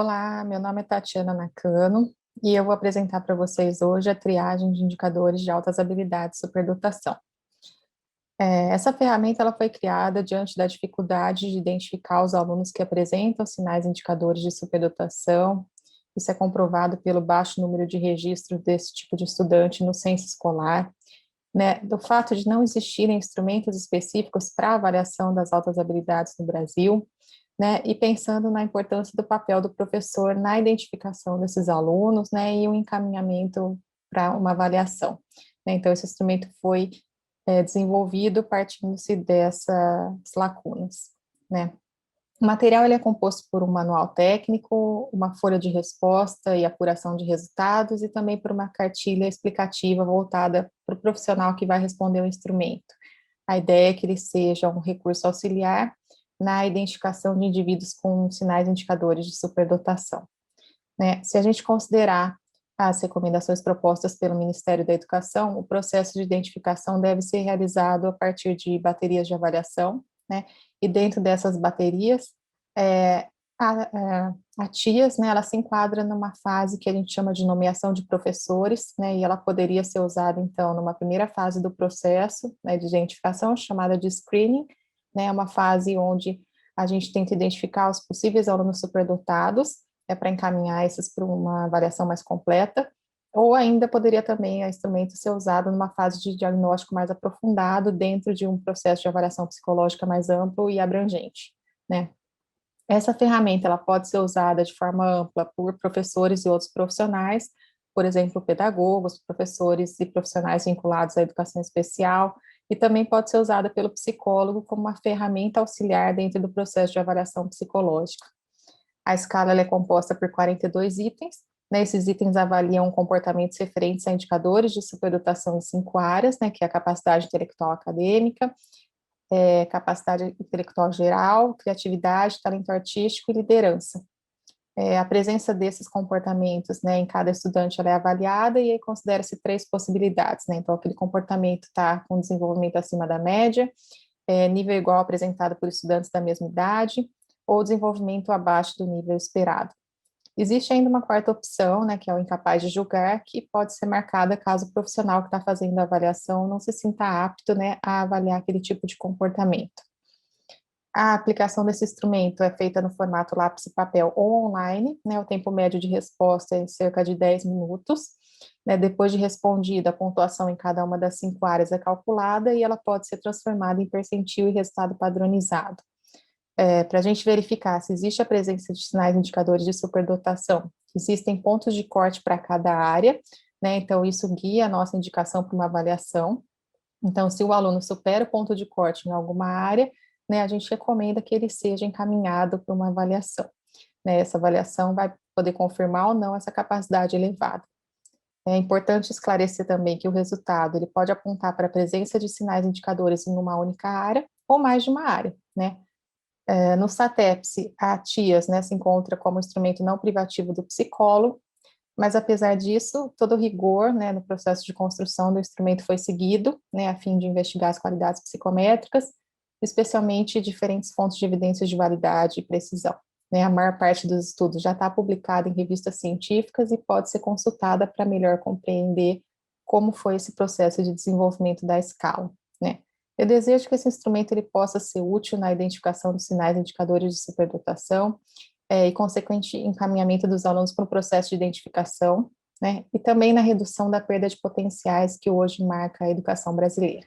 Olá, meu nome é Tatiana Nakano e eu vou apresentar para vocês hoje a triagem de indicadores de altas habilidades e superdotação. Essa ferramenta ela foi criada diante da dificuldade de identificar os alunos que apresentam sinais indicadores de superdotação. Isso é comprovado pelo baixo número de registros desse tipo de estudante no censo escolar, né, do fato de não existirem instrumentos específicos para avaliação das altas habilidades no Brasil, né, e pensando na importância do papel do professor na identificação desses alunos, né, e o encaminhamento para uma avaliação, né. Então, esse instrumento foi desenvolvido partindo-se dessas lacunas, né. O material ele é composto por um manual técnico, uma folha de resposta e apuração de resultados, e também por uma cartilha explicativa voltada para o profissional que vai responder o instrumento. A ideia é que ele seja um recurso auxiliar na identificação de indivíduos com sinais indicadores de superdotação, né? Se a gente considerar as recomendações propostas pelo Ministério da Educação, o processo de identificação deve ser realizado a partir de baterias de avaliação, né? E dentro dessas baterias, é, a TIAS, né, ela se enquadra numa fase que a gente chama de nomeação de professores, né, e ela poderia ser usada, então, numa primeira fase do processo, né, de identificação, chamada de screening, né, uma fase onde a gente tenta identificar os possíveis alunos superdotados, para encaminhar esses para uma avaliação mais completa, ou ainda poderia também o instrumento ser usado numa fase de diagnóstico mais aprofundado dentro de um processo de avaliação psicológica mais amplo e abrangente, né. Essa ferramenta, ela pode ser usada de forma ampla por professores e outros profissionais, por exemplo, pedagogos, professores e profissionais vinculados à educação especial, e também pode ser usada pelo psicólogo como uma ferramenta auxiliar dentro do processo de avaliação psicológica. A escala ela é composta por 42 itens, né, esses itens avaliam comportamentos referentes a indicadores de superdotação em 5 áreas, né, que é a capacidade intelectual acadêmica, capacidade intelectual geral, criatividade, talento artístico e liderança. A presença desses comportamentos, né, em cada estudante ela é avaliada e aí considera-se 3 possibilidades, né, então aquele comportamento está com desenvolvimento acima da média, nível igual apresentado por estudantes da mesma idade, ou desenvolvimento abaixo do nível esperado. Existe ainda uma quarta opção, né, que é o incapaz de julgar, que pode ser marcada caso o profissional que está fazendo a avaliação não se sinta apto, né, a avaliar aquele tipo de comportamento. A aplicação desse instrumento é feita no formato lápis e papel ou online, né, o tempo médio de resposta é cerca de 10 minutos, né, depois de respondida, a pontuação em cada uma das 5 áreas é calculada e ela pode ser transformada em percentil e resultado padronizado. Para a gente verificar se existe a presença de sinais indicadores de superdotação, existem pontos de corte para cada área, né, então isso guia a nossa indicação para uma avaliação. Então, se o aluno supera o ponto de corte em alguma área, né, a gente recomenda que ele seja encaminhado para uma avaliação, né, essa avaliação vai poder confirmar ou não essa capacidade elevada. É importante esclarecer também que o resultado, ele pode apontar para a presença de sinais indicadores em uma única área, ou mais de uma área, né. No SATEPS, a TIAS, né, se encontra como instrumento não privativo do psicólogo, mas apesar disso, todo o rigor, né, no processo de construção do instrumento foi seguido, né, a fim de investigar as qualidades psicométricas, especialmente diferentes fontes de evidências de validade e precisão, né. A maior parte dos estudos já está publicada em revistas científicas e pode ser consultada para melhor compreender como foi esse processo de desenvolvimento da escala, né. Eu desejo que esse instrumento ele possa ser útil na identificação dos sinais indicadores de superdotação, e consequente encaminhamento dos alunos para o processo de identificação, né, e também na redução da perda de potenciais que hoje marca a educação brasileira.